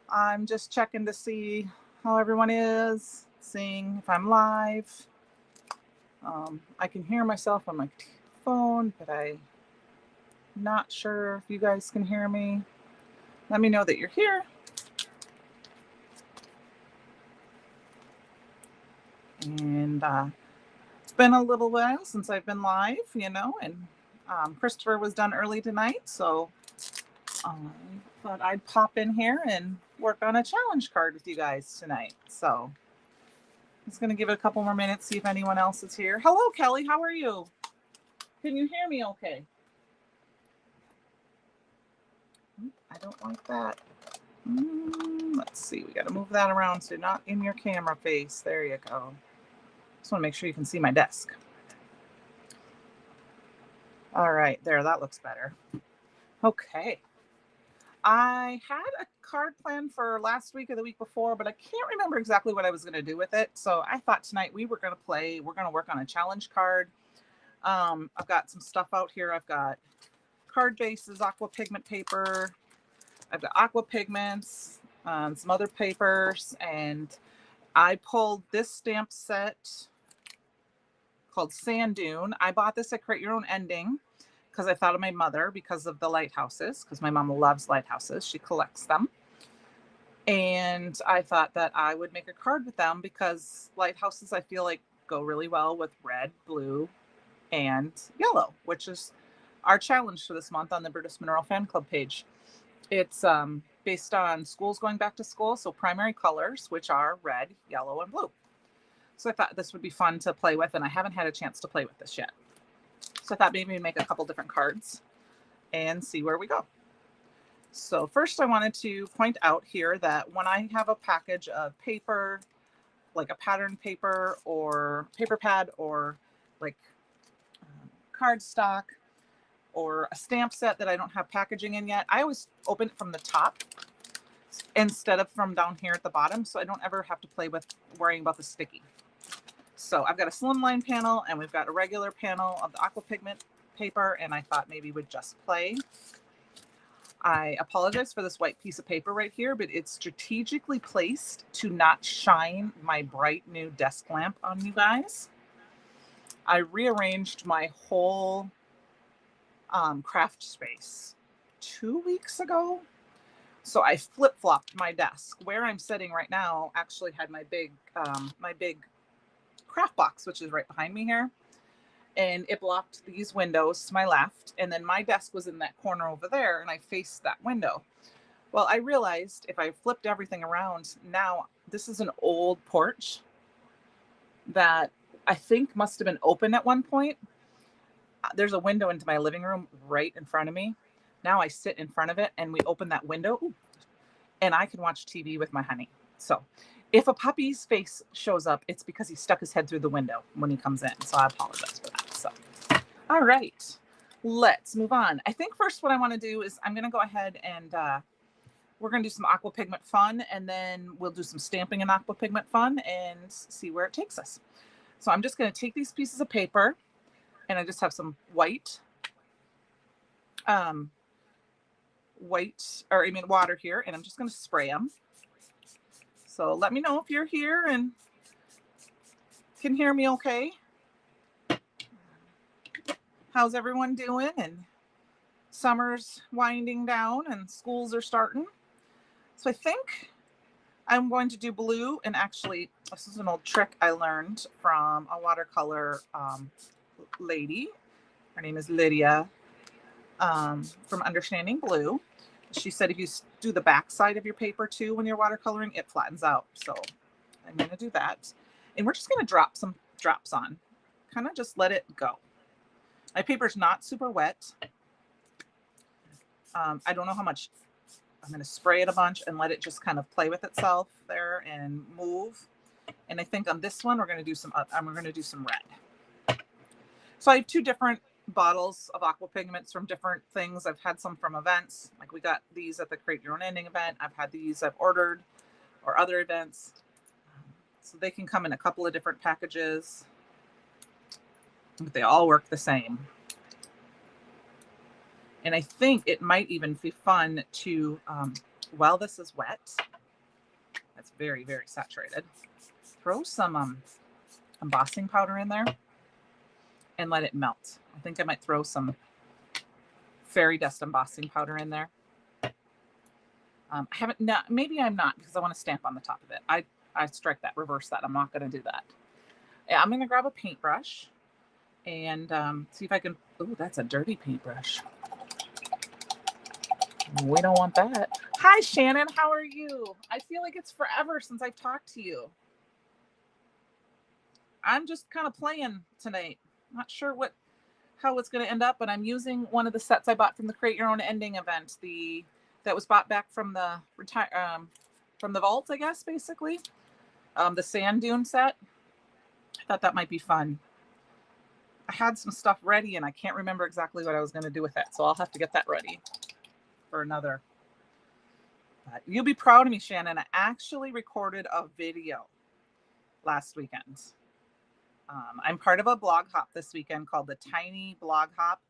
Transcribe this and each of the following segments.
I'm just checking to see how everyone is, seeing if I'm live. I can hear myself on my phone, but I'm not sure if you guys can hear me. Let me know that you're here. And it's been a little while since I've been live, and Christopher was done early tonight, so I thought I'd pop in here and work on a challenge card with you guys tonight. So I'm just going to give it a couple more minutes, see if anyone else is here. Hello, Kelly. How are you? Can you hear me okay? I don't like that. Let's see. We got to move that around so you're not in your camera face. There you go. Just want to make sure you can see my desk. All right. There. That looks better. Okay. I had a card planned for last week or the week before, but I can't remember exactly what I was going to do with it. So I thought tonight we're going to work on a challenge card. I've got some stuff out here. I've got card bases, aqua pigment paper. I've got aqua pigments, some other papers, and I pulled this stamp set called Sand Dune. I bought this at Create Your Own Ending because I thought of my mother because of the lighthouses, because my mom loves lighthouses. She collects them. And I thought that I would make a card with them because lighthouses, I feel like, go really well with red, blue, and yellow, which is our challenge for this month on the Brutus Monroe Fan Club page. It's based on schools going back to school, so primary colors, which are red, yellow, and blue. So I thought this would be fun to play with, and I haven't had a chance to play with this yet. So I thought maybe we'd make a couple different cards and see where we go. So first I wanted to point out here that when I have a package of paper, like a pattern paper or paper pad or like cardstock or a stamp set that I don't have packaging in yet, I always open it from the top instead of from down here at the bottom, so I don't ever have to play with worrying about the sticky. So I've got a slimline panel and we've got a regular panel of the aqua pigment paper, and I thought maybe we'd just play. I apologize for this white piece of paper right here, but it's strategically placed to not shine my bright new desk lamp on you guys. I rearranged my whole craft space 2 weeks ago. So I flip-flopped my desk. Where I'm sitting right now actually had my big craft box, which is right behind me here. And it blocked these windows to my left. And then my desk was in that corner over there, and I faced that window. Well, I realized if I flipped everything around, now this is an old porch that I think must have been open at one point. There's a window into my living room right in front of me. Now I sit in front of it and we open that window and I can watch TV with my honey. So if a puppy's face shows up, it's because he stuck his head through the window when he comes in. So I apologize for that. So, all right, let's move on. I think first what I want to do is I'm going to go ahead and we're going to do some aqua pigment fun, and then we'll do some stamping and aqua pigment fun and see where it takes us. So I'm just going to take these pieces of paper, and I just have some water here, and I'm just going to spray them. So let me know if you're here and can hear me okay. How's everyone doing? And summer's winding down and schools are starting. So I think I'm going to do blue, and actually this is an old trick I learned from a watercolor lady. Her name is Lydia from Understanding Blue. She said if you do the back side of your paper too when you're watercoloring, it flattens out. So I'm going to do that. And we're just going to drop some drops on. Kind of just let it go. My paper's not super wet. I don't know how much. I'm going to spray it a bunch and let it just kind of play with itself there and move. And I think on this one, we're going to do some red. So I have two different bottles of aqua pigments from different things. I've had some from events. Like we got these at the Create Your Own Ending event. I've had these I've ordered or other events. So they can come in a couple of different packages, but they all work the same. And I think it might even be fun to, while this is wet, very, very saturated. Throw some embossing powder in there and let it melt. I think I might throw some fairy dust embossing powder in there. I haven't, no, maybe I'm not, because I want to stamp on the top of it. I strike that, reverse that. I'm not going to do that. Yeah, I'm going to grab a paintbrush and see if I can. Oh, that's a dirty paintbrush. We don't want that. Hi, Shannon. How are you? I feel like it's forever since I've talked to you. I'm just kind of playing tonight. Not sure how it's going to end up, but I'm using one of the sets I bought from the Create Your Own Ending event. That was bought back from the from the vault, I guess, basically. The sand dune set. I thought that might be fun. I had some stuff ready and I can't remember exactly what I was going to do with it, so I'll have to get that ready for another. But you'll be proud of me, Shannon. I actually recorded a video last weekend. I'm part of a blog hop this weekend called the Tiny Blog Hop,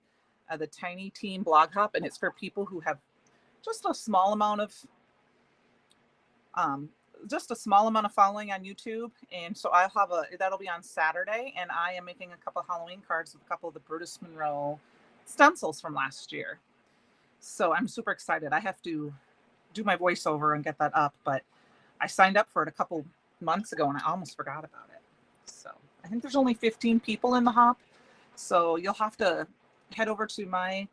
the Tiny Teen Blog Hop, and it's for people who have just a small amount of following on YouTube. And so I'll have that'll be on Saturday, and I am making a couple of Halloween cards with a couple of the Brutus Monroe stencils from last year. So I'm super excited. I have to do my voiceover and get that up, but I signed up for it a couple months ago and I almost forgot about it. So I think there's only 15 people in the hop. So you'll have to head over to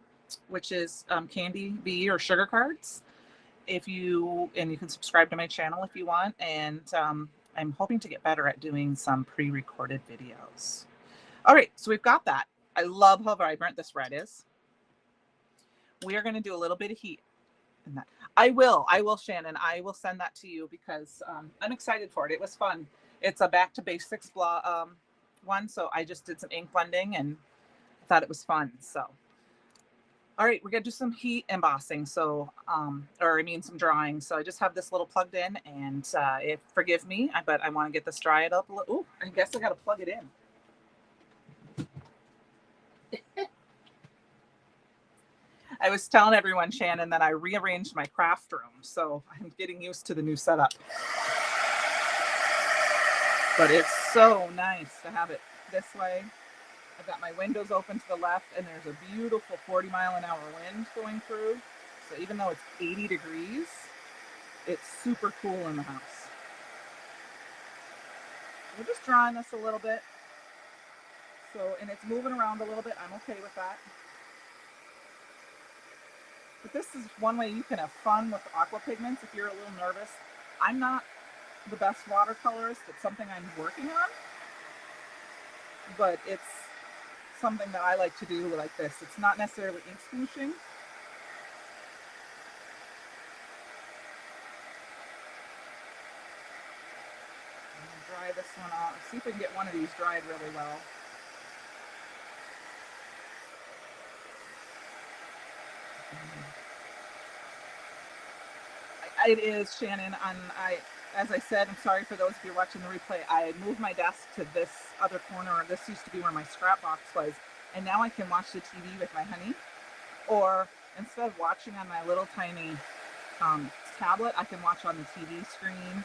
which is Candi B or Sugar Cards. And you can subscribe to my channel if you want. And I'm hoping to get better at doing some pre-recorded videos. All right, so we've got that. I love how vibrant this red is. We are going to do a little bit of heat in that. I will, Shannon. I will send that to you because I'm excited for it. It was fun. It's a back to basics one. So I just did some ink blending and I thought it was fun. So, all right, we're going to do some heat embossing. So, some drawing. So I just have this little plugged in and forgive me, but I want to get this dried up a little. Ooh, I guess I got to plug it in. I was telling everyone, Shannon, that I rearranged my craft room. So I'm getting used to the new setup. But it's so nice to have it this way. I've got my windows open to the left, and there's a beautiful 40-mile-an-hour wind going through. So even though it's 80 degrees, it's super cool in the house. We're just drawing this a little bit. So, and it's moving around a little bit. I'm okay with that. But this is one way you can have fun with aqua pigments if you're a little nervous. I'm not the best watercolorist. It's something I'm working on. But it's something that I like to do like this. It's not necessarily ink smooshing. I'm going to dry this one off. See if we can get one of these dried really well. It is, Shannon. As I said, I'm sorry for those of you watching the replay. I moved my desk to this other corner. This used to be where my scrap box was, and now I can watch the TV with my honey. Or instead of watching on my little tiny tablet, I can watch on the TV screen.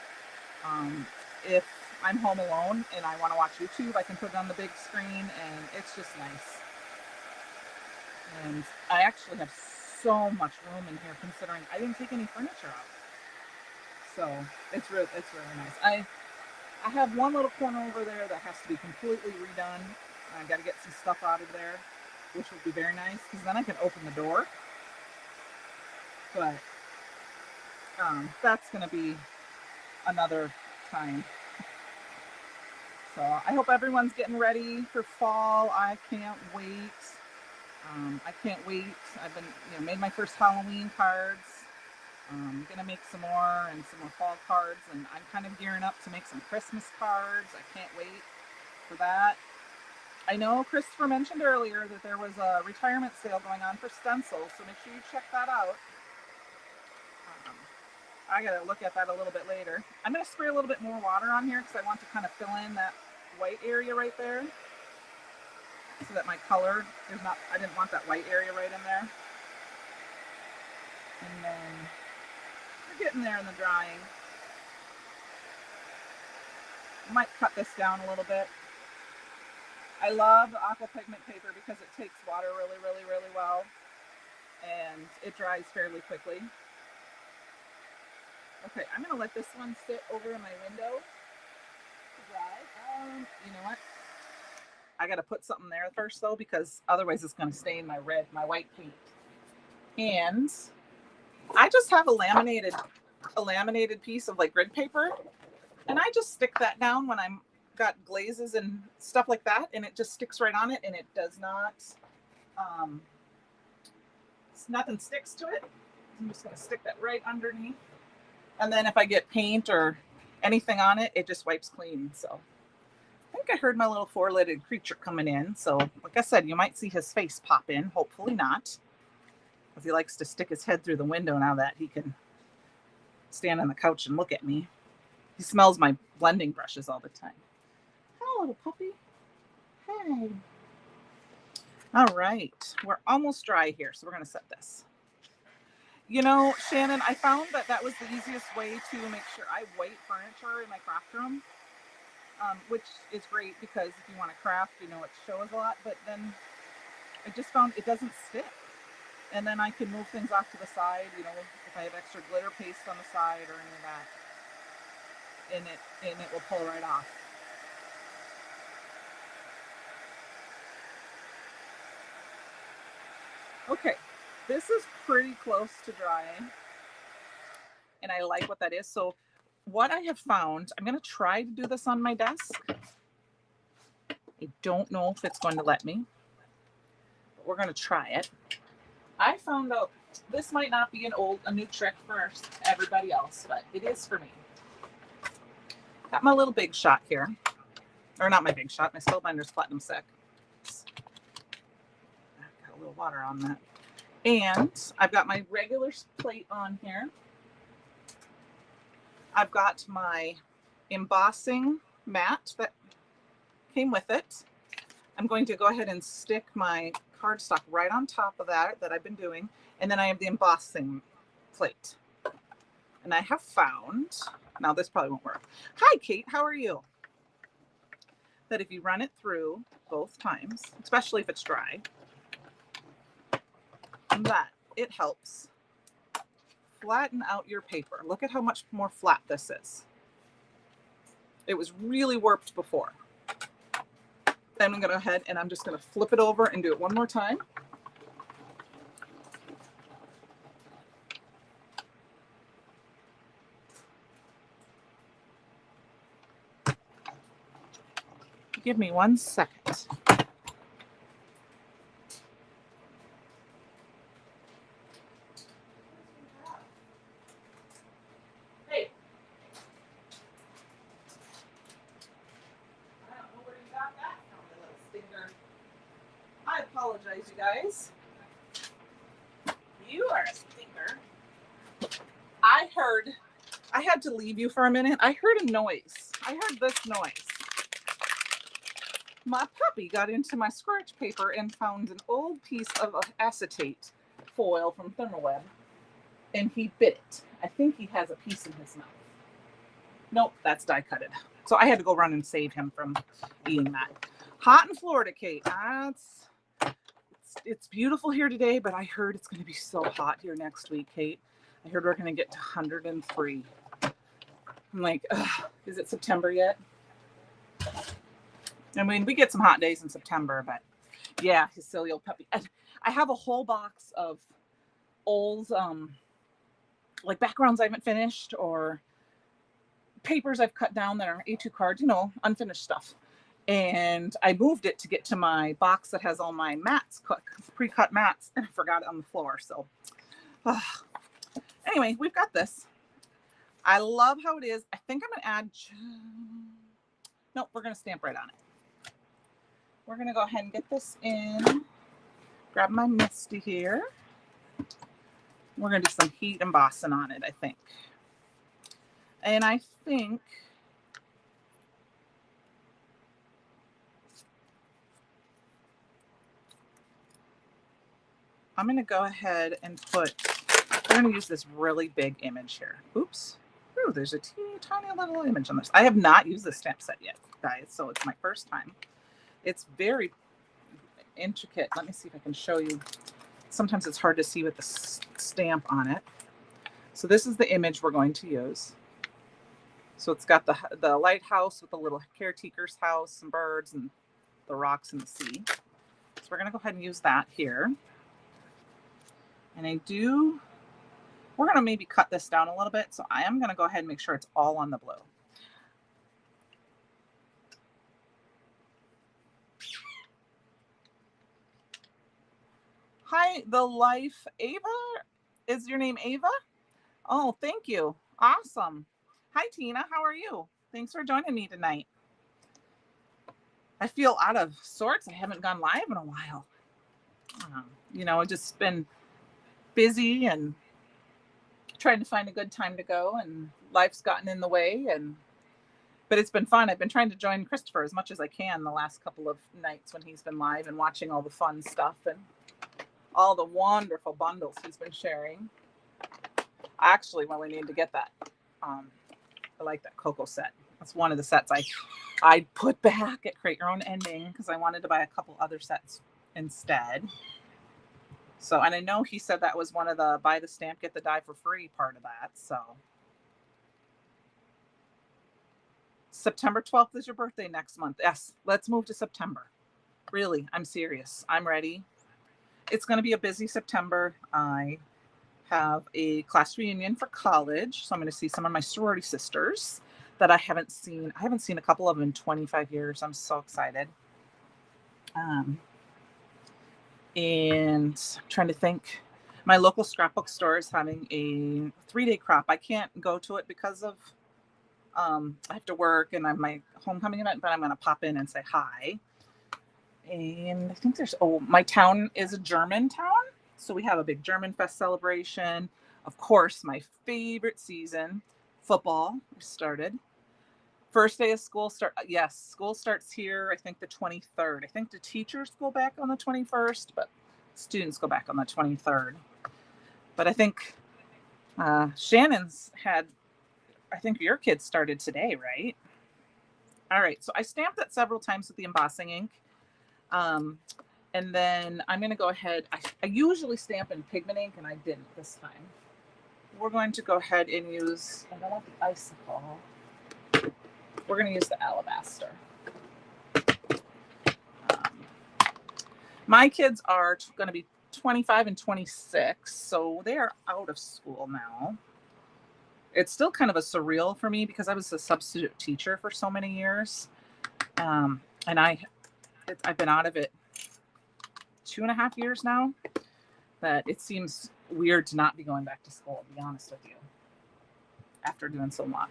If I'm home alone and I want to watch YouTube, I can put it on the big screen, and it's just nice. And I actually have so much room in here, considering I didn't take any furniture out. So it's really nice. I have one little corner over there that has to be completely redone. I got to get some stuff out of there, which would be very nice because then I can open the door. But that's going to be another time. So I hope everyone's getting ready for fall. I can't wait. I've been, made my first Halloween cards. I'm going to make some more fall cards, and I'm kind of gearing up to make some Christmas cards. I can't wait for that. I know Christopher mentioned earlier that there was a retirement sale going on for stencils, so make sure you check that out. I got to look at that a little bit later. I'm going to spray a little bit more water on here because I want to kind of fill in that white area right there so that my color is not, I didn't want that white area right in there. And then we're getting there in the drying. I might cut this down a little bit. I love the aqua pigment paper because it takes water really, really, really well, and it dries fairly quickly. Okay, I'm gonna let this one sit over in my window to dry. You know what? I gotta put something there first though, because otherwise it's gonna stain my white paint. And I just have a laminated piece of like grid paper, and I just stick that down when I'm got glazes and stuff like that, and it just sticks right on it, and it does not nothing sticks to it. I'm just gonna stick that right underneath, and then if I get paint or anything on it, it just wipes clean. So I think I heard my little four-legged creature coming in. So like I said, you might see his face pop in, hopefully not, because he likes to stick his head through the window now that he can stand on the couch and look at me. He smells my blending brushes all the time. Hello, little puppy. Hey. All right, we're almost dry here, so we're gonna set this. You know, Shannon, I found that was the easiest way to make sure I weight furniture in my craft room, which is great because if you want to craft, you know, it shows a lot, but then I just found it doesn't stick. And then I can move things off to the side, you know, if I have extra glitter paste on the side or any of that, and it will pull right off. Okay, this is pretty close to drying, and I like what that is. So what I have found, I'm going to try to do this on my desk. I don't know if it's going to let me, but we're going to try it. I found out this might not be a new trick for everybody else, but it is for me. Got my little Big Shot here, or not my Big Shot, my Spellbinder's Platinum Sec. I've got a little water on that. And I've got my regular plate on here. I've got my embossing mat that came with it. I'm going to go ahead and stick my cardstock right on top of that I've been doing. And then I have the embossing plate. And I have found, now this probably won't work. Hi, Kate, how are you? That if you run it through both times, especially if it's dry, that it helps flatten out your paper. Look at how much more flat this is. It was really warped before. Then I'm going to go ahead and I'm just going to flip it over and do it one more time. Give me 1 second. Hey. I don't know where you got that from, you little stinker. I apologize, you guys. You are a stinker. I had to leave you for a minute. I heard a noise. I heard this noise. My puppy got into my scratch paper and found an old piece of acetate foil from Thermoweb, and he bit it. I think he has a piece in his mouth. Nope, that's die cutted. So I had to go run and save him from eating that. Hot in Florida, Kate. It's beautiful here today, but I heard it's going to be so hot here next week, Kate. I heard we're going to get to 103. I'm like, is it September yet? I mean, we get some hot days in September, but yeah, his silly old puppy. I have a whole box of old, like backgrounds I haven't finished or papers I've cut down that are A2 cards, you know, unfinished stuff. And I moved it to get to my box that has all my mats, pre-cut mats, and I forgot it on the floor. So anyway, we've got this. I love how it is. I think I'm going to add, nope, we're going to stamp right on it. We're going to go ahead and get this in. Grab my Misty here. We're going to do some heat embossing on it, I think. And I think I'm going to go ahead and we're going to use this really big image here. Oops. Ooh, there's a teeny tiny little image on this. I have not used this stamp set yet, guys, so it's my first time. It's very intricate. Let me see if I can show you. Sometimes it's hard to see with the stamp on it. So this is the image we're going to use. So it's got the lighthouse with the little caretaker's house, some birds, and the rocks in the sea. So we're going to go ahead and use that here. And we're going to maybe cut this down a little bit. So I am going to go ahead and make sure it's all on the blue. Hi, the life. Ava? Is your name Ava? Oh, thank you. Awesome. Hi, Tina. How are you? Thanks for joining me tonight. I feel out of sorts. I haven't gone live in a while. I've just been busy and trying to find a good time to go, and life's gotten in the way. But it's been fun. I've been trying to join Christopher as much as I can the last couple of nights when he's been live and watching all the fun stuff and all the wonderful bundles he's been sharing. Actually, well, we need to get that. I like that Coco set. That's one of the sets I put back at Create Your Own Ending because I wanted to buy a couple other sets instead. So, and I know he said that was one of the buy the stamp, get the die for free part of that. So September 12th is your birthday next month. Yes, let's move to September. Really, I'm serious. I'm ready. It's going to be a busy September. I have a class reunion for college. So I'm going to see some of my sorority sisters that I haven't seen. I haven't seen a couple of them in 25 years. I'm so excited. And I'm trying to think. My local scrapbook store is having a 3-day crop. I can't go to it because of I have to work and I have my homecoming event, but I'm going to pop in and say hi. And I think my town is a German town. So we have a big German Fest celebration. Of course, my favorite season, football, started. First day of school yes, school starts here, I think the 23rd. I think the teachers go back on the 21st, but students go back on the 23rd. But I think Shannon's I think your kids started today, right? All right, so I stamped that several times with the embossing ink. And then I'm going to go ahead. I usually stamp in pigment ink, and I didn't this time. We're going to go ahead and use, I don't want the icicle. We're going to use the alabaster. My kids are going to be 25 and 26, so they are out of school now. It's still kind of a surreal for me because I was a substitute teacher for so many years. And I've been out of it 2.5 years now, that it seems weird to not be going back to school, to be honest with you, after doing so long.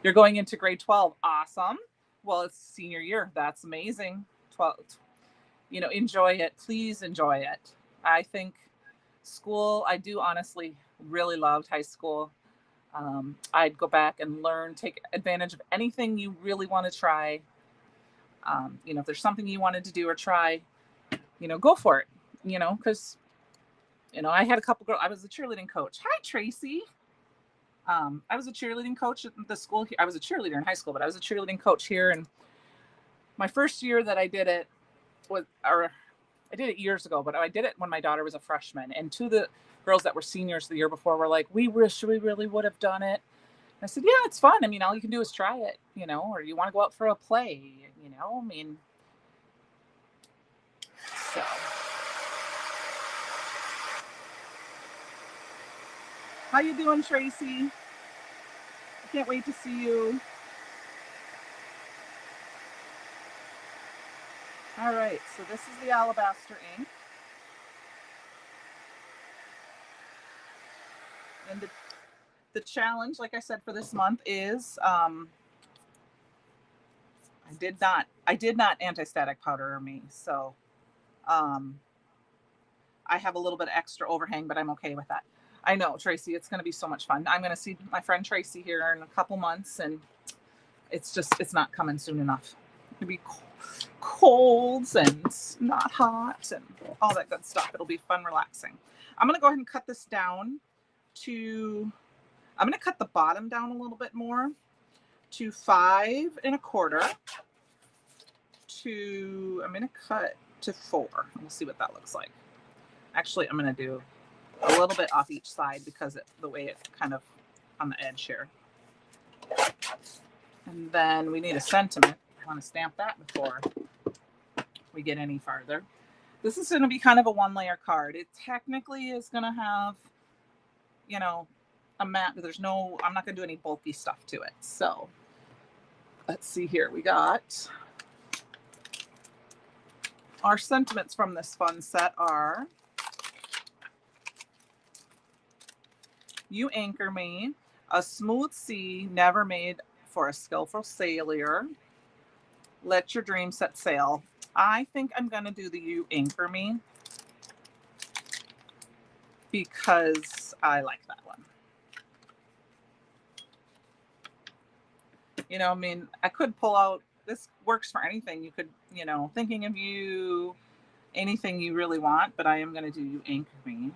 You're going into grade 12. Awesome. Well, it's senior year. That's amazing. 12, enjoy it. Please enjoy it. I think school, I do honestly really loved high school. I'd go back and take advantage of anything you really want to try. If there's something you wanted to do or try, go for it, because, I had a couple girls. I was a cheerleading coach. Hi, Tracy. I was a cheerleading coach at the school here. I was a cheerleader in high school, but I was a cheerleading coach here. And my first year that I did it I did it years ago, but I did it when my daughter was a freshman. And two of the girls that were seniors the year before were like, we wish we really would have done it. And I said, yeah, it's fun. I mean, all you can do is try it, or you want to go out for a play, so. How you doing, Tracy? I can't wait to see you. All right, so this is the alabaster ink. And the challenge, like I said, for this month is I did not anti-static powder me, so I have a little bit extra overhang, but I'm okay with that. I know, Tracy, it's going to be so much fun. I'm going to see my friend Tracy here in a couple months, and it's not coming soon enough. It'll be cold and not hot and all that good stuff. It'll be fun, relaxing. I'm going to go ahead and cut this down to I'm going to cut the bottom down a little bit more to 5 1/4 to, I'm going to cut to 4. We'll see what that looks like. Actually, I'm going to do a little bit off each side because the way it's kind of on the edge here. And then we need a sentiment. I want to stamp that before we get any farther. This is going to be kind of a 1-layer card. It technically is going to have, you know, a mat. There's no, I'm not going to do any bulky stuff to it. So let's see here. We got our sentiments from this fun set are: you anchor me, a smooth sea never made for a skillful sailor, let your dream set sail. I think I'm going to do the you anchor me because I like that one. You know, I mean, I could pull out, this works for anything. You could, you know, thinking of you, anything you really want, but I am going to do you anchor me.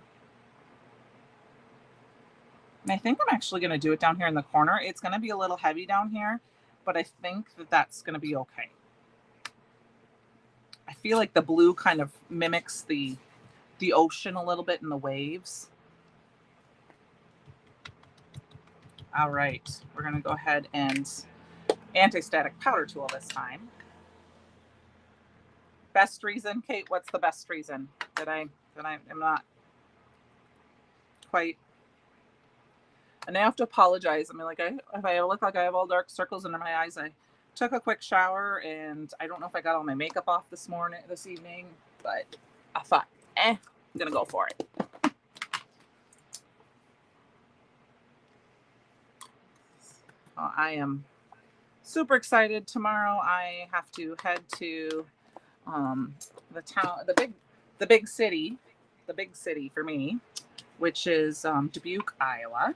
And I think I'm actually going to do it down here in the corner. It's going to be a little heavy down here, but I think that that's going to be okay. I feel like the blue kind of mimics the ocean a little bit in the waves. All right, we're going to go ahead and anti-static powder tool this time. Best reason, Kate, what's the best reason that I'm not quite, and I have to apologize. I mean, like, if I look like I have all dark circles under my eyes, I took a quick shower and I don't know if I got all my makeup off this evening, but I thought, I'm gonna go for it. I am super excited. Tomorrow I have to head to the big city for me, which is Dubuque, Iowa.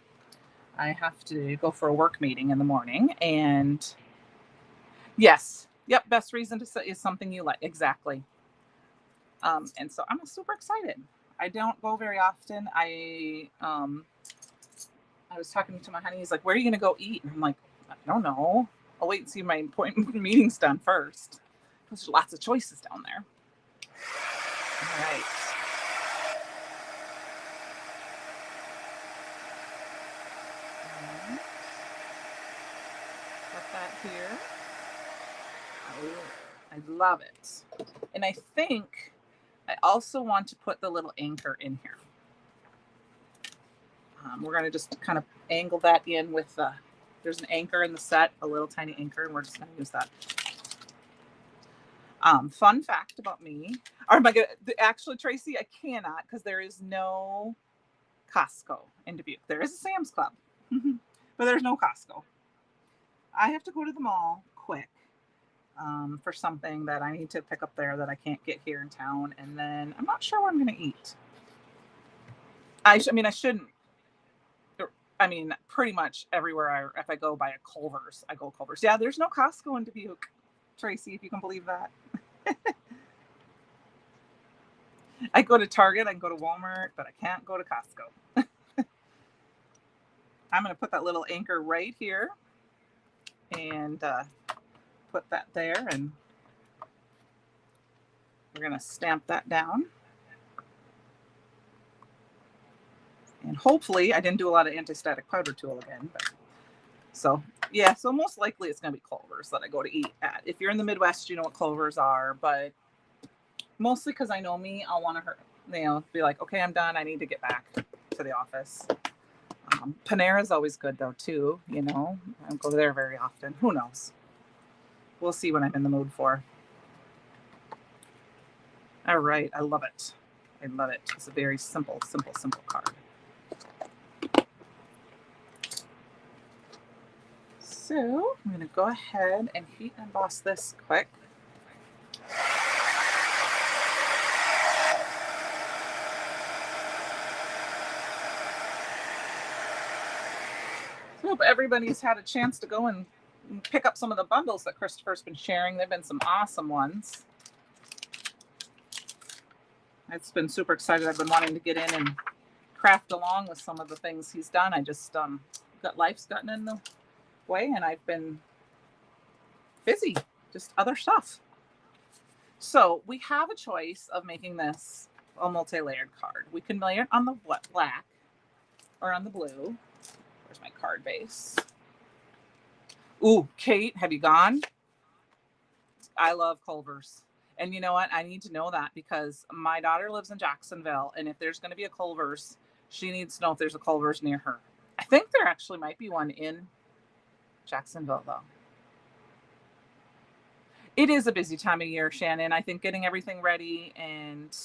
I have to go for a work meeting in the morning, and yes, yep, best reason to say is something you like, exactly. And so I'm super excited. I don't go very often. I was talking to my honey. He's like, "Where are you going to go eat?" And I'm like, "I don't know. I'll wait and see my appointment meeting's done first. There's lots of choices down there." All right. Put that here. Oh, I love it. And I think I also want to put the little anchor in here. We're going to just kind of angle that in with there's an anchor in the set, a little tiny anchor, and we're just going to use that. Fun fact about me. Or am I going to, actually, Tracy, I cannot, because there is no Costco in Dubuque. There is a Sam's Club, but there's no Costco. I have to go to the mall quick for something that I need to pick up there that I can't get here in town. And then I'm not sure what I'm going to eat. I shouldn't. I mean, pretty much everywhere if I go by a Culver's, I go Culver's. Yeah, there's no Costco in Dubuque, Tracy, if you can believe that. I go to Target, I can go to Walmart, but I can't go to Costco. I'm going to put that little anchor right here and put that there, and we're going to stamp that down. And hopefully, I didn't do a lot of anti-static powder tool again. But, so most likely it's going to be Culver's that I go to eat at. If you're in the Midwest, you know what Culver's are. But mostly because I know me, I'll want to be like, okay, I'm done. I need to get back to the office. Panera's always good, though, too. You know, I don't go there very often. Who knows? We'll see what I'm in the mood for. All right. I love it. I love it. It's a very simple card. So I'm going to go ahead and heat emboss this quick. So I hope everybody's had a chance to go and pick up some of the bundles that Christopher's been sharing. They've been some awesome ones. It's been super excited. I've been wanting to get in and craft along with some of the things he's done. I just life's gotten in the way and I've been busy, just other stuff. So we have a choice of making this a multi-layered card. We can layer it on the black or on the blue. Where's my card base? Ooh, Kate, have you gone? I love Culver's. And you know what? I need to know that because my daughter lives in Jacksonville. And if there's going to be a Culver's, she needs to know if there's a Culver's near her. I think there actually might be one in Jacksonville, though. It is a busy time of year, Shannon. I think getting everything ready, and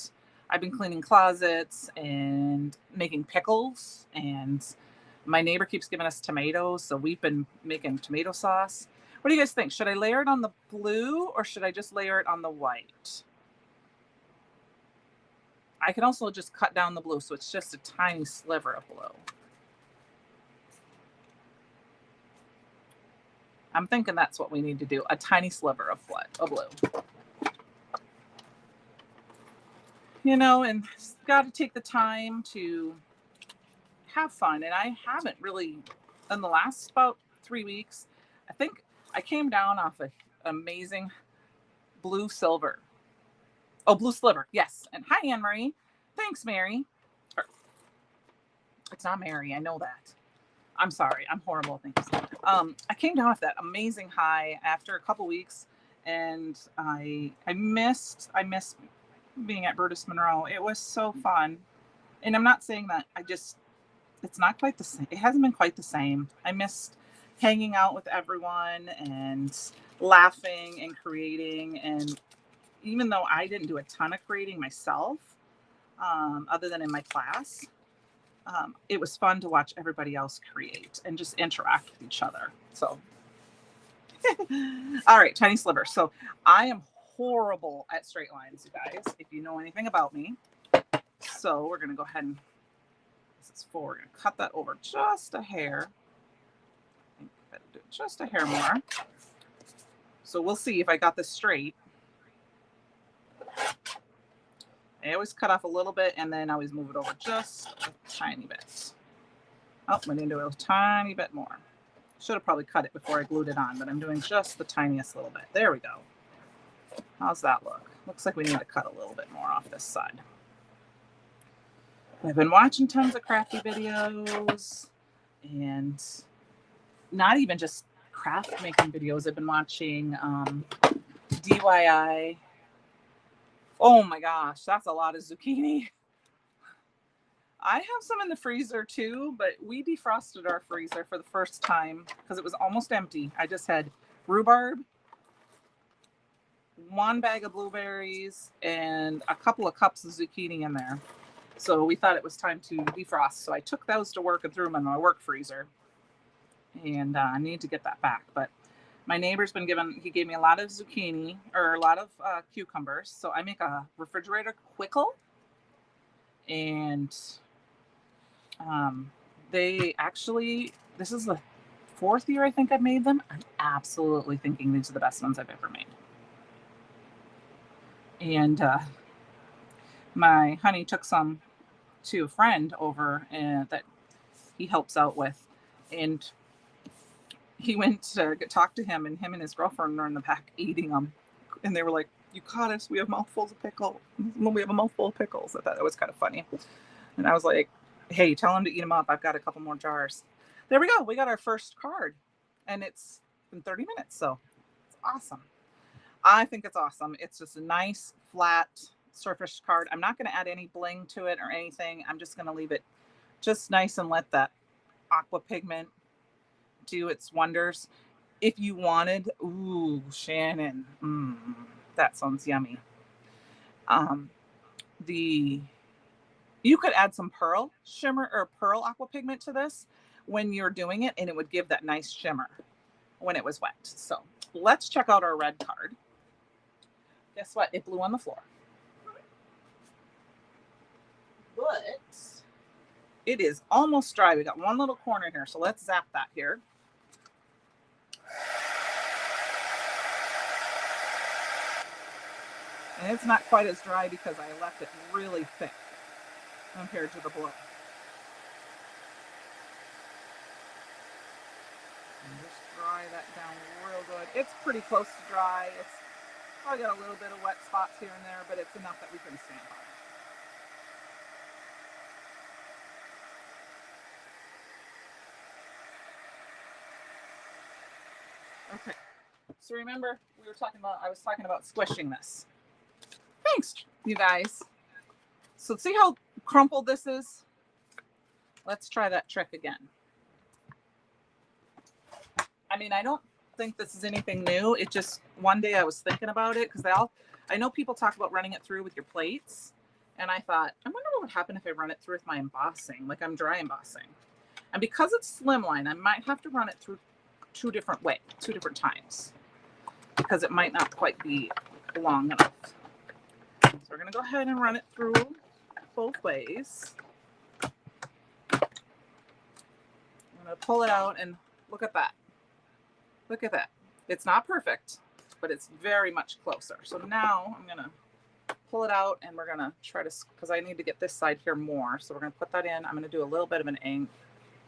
I've been cleaning closets and making pickles, and my neighbor keeps giving us tomatoes, so we've been making tomato sauce. What do you guys think? Should I layer it on the blue or should I just layer it on the white? I can also just cut down the blue, so it's just a tiny sliver of blue. I'm thinking that's what we need to do, a tiny sliver of blue. You know, and got to take the time to have fun. And I haven't really, in the last about 3 weeks, I think I came down off an amazing blue sliver. Yes. And hi, Anne Marie. Thanks, Mary. It's not Mary. I know that. I'm sorry. I'm horrible. Thanks. I came down off that amazing high after a couple weeks, and I missed being at Brutus Monroe. It was so fun. And I'm not saying that it's not quite the same. It hasn't been quite the same. I missed hanging out with everyone and laughing and creating. And even though I didn't do a ton of creating myself, other than in my class, it was fun to watch everybody else create and just interact with each other. So, all right, tiny sliver. So I am horrible at straight lines, you guys, if you know anything about me. So we're going to go ahead and, this is 4, we're going to cut that over just a hair. Just a hair more. So we'll see if I got this straight. I always cut off a little bit and then I always move it over just a tiny bit. Oh, I'm going to do a tiny bit more. Should have probably cut it before I glued it on, but I'm doing just the tiniest little bit. There we go. How's that look? Looks like we need to cut a little bit more off this side. I've been watching tons of crafty videos and not even just craft making videos. I've been watching DIY. Oh my gosh, that's a lot of zucchini. I have some in the freezer too, but we defrosted our freezer for the first time because it was almost empty. I just had rhubarb, 1 bag of blueberries, and a couple of cups of zucchini in there. So we thought it was time to defrost. So I took those to work and threw them in my work freezer. And I need to get that back. But my neighbor's been he gave me a lot of zucchini, or a lot of cucumbers. So I make a refrigerator quickle. And they actually, this is the 4th year I think I've made them. I'm absolutely thinking these are the best ones I've ever made. And my honey took some to a friend over that he helps out with. And he went to talk to him, and him and his girlfriend were in the back eating them. And they were like, "You caught us. We have mouthfuls of pickle. We have a mouthful of pickles." I thought that was kind of funny. And I was like, "Hey, tell him to eat them up. I've got a couple more jars." There we go. We got our first card. And it's been 30 minutes. So it's awesome. I think it's awesome. It's just a nice, flat surface card. I'm not going to add any bling to it or anything. I'm just going to leave it just nice and let that aqua pigment do its wonders. If you wanted, ooh, Shannon, that sounds yummy. You could add some pearl shimmer or pearl aqua pigment to this when you're doing it, and it would give that nice shimmer when it was wet. So let's check out our red card. Guess what? It blew on the floor. But it is almost dry. We got one little corner here, so let's zap that here. And it's not quite as dry because I left it really thick compared to the blue. dry that down real good. It's pretty close to dry. It's probably got a little bit of wet spots here and there, but it's enough that we can stamp on it. Okay. So remember, I was talking about squishing this. Thanks, you guys. So see how crumpled this is? Let's try that trick again. I mean, I don't think this is anything new. It just, one day I was thinking about it because I know people talk about running it through with your plates. And I thought, I wonder what would happen if I run it through with my embossing, like I'm dry embossing. And because it's slimline, I might have to run it through two different times because it might not quite be long enough. So we're going to go ahead and run it through both ways. I'm going to pull it out and look at that. Look at that. It's not perfect, but it's very much closer. So now I'm going to pull it out and we're going to try to, because I need to get this side here more. So we're going to put that in. I'm going to do a little bit of an angle.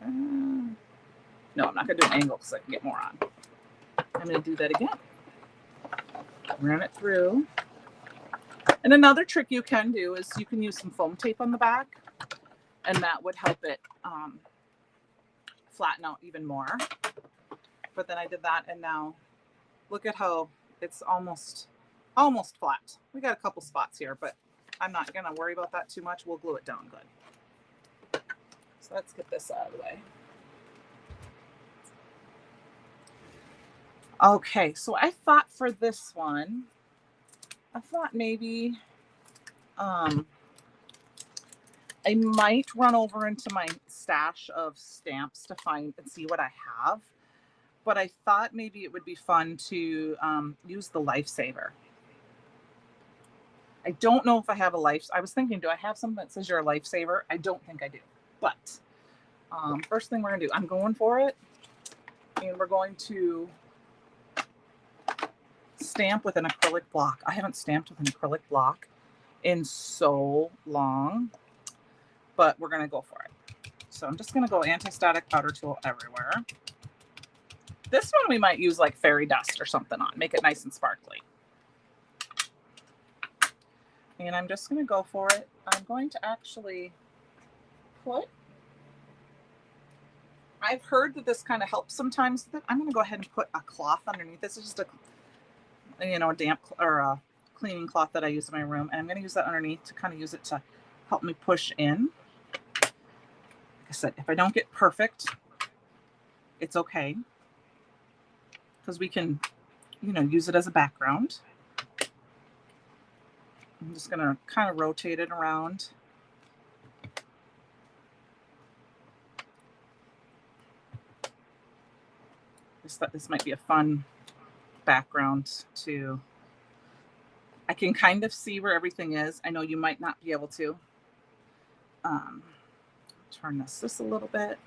No, I'm not going to do an angle because I can get more on. I'm going to do that again. Run it through. And another trick you can do is you can use some foam tape on the back, and that would help it flatten out even more. But then I did that, and now look at how it's almost flat. We got a couple spots here, but I'm not going to worry about that too much. We'll glue it down good. So let's get this out of the way. Okay, so I thought for this one, maybe I might run over into my stash of stamps to find and see what I have. But I thought maybe it would be fun to use the Lifesaver. I don't know if I have a life. I was thinking, do I have something that says you're a lifesaver? I don't think I do. But first thing we're going to do, I'm going for it. And we're going to stamp with an acrylic block. I haven't stamped with an acrylic block in so long, but we're going to go for it. So I'm just going to go anti-static powder tool everywhere. This one we might use like fairy dust or something on, make it nice and sparkly. And I'm just going to go for it. I'm going to actually put, I've heard that this kind of helps sometimes. I'm going to go ahead and put a cloth underneath. This is just a damp or a cleaning cloth that I use in my room. And I'm going to use that underneath to kind of use it to help me push in. Like I said, if I don't get perfect, it's okay. Because we can, use it as a background. I'm just going to kind of rotate it around. Just thought this might be a fun background to, I can kind of see where everything is. I know you might not be able to. Turn this a little bit.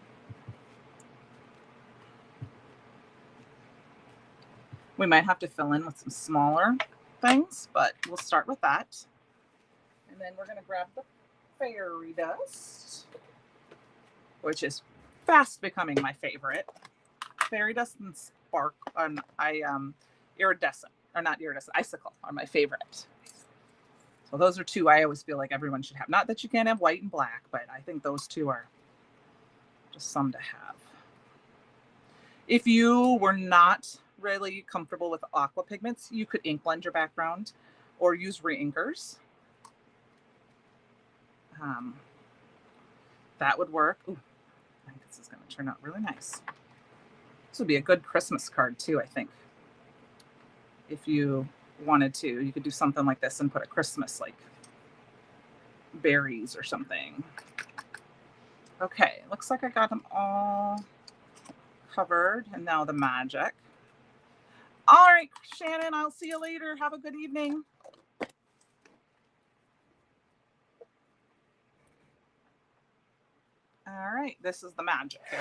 We might have to fill in with some smaller things, but we'll start with that. And then we're going to grab the fairy dust, which is fast becoming my favorite. Fairy dust and spark, iridescent, or not iridescent, icicle are my favorite. So those are two I always feel like everyone should have. Not that you can't have white and black, but I think those two are just some to have. If you were not really comfortable with aqua pigments, you could ink blend your background or use re-inkers. That would work. Ooh, I think this is going to turn out really nice. This would be a good Christmas card too, I think. If you wanted to, you could do something like this and put a Christmas, like berries or something. Okay, looks like I got them all covered. And now the magic. All right, Shannon, I'll see you later. Have a good evening. All right, this is the magic here.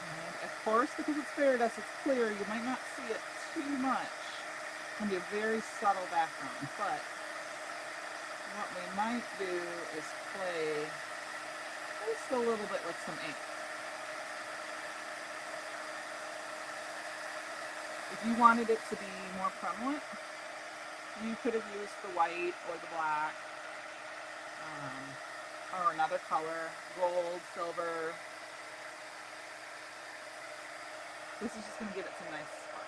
And of course, because it's fairy dust, it's clear. You might not see it too much. It's going to be a very subtle background, but what we might do is play this a little bit with some ink. If you wanted it to be more prevalent, you could have used the white or the black, or another color, gold, silver. This is just going to give it some nice sparkle.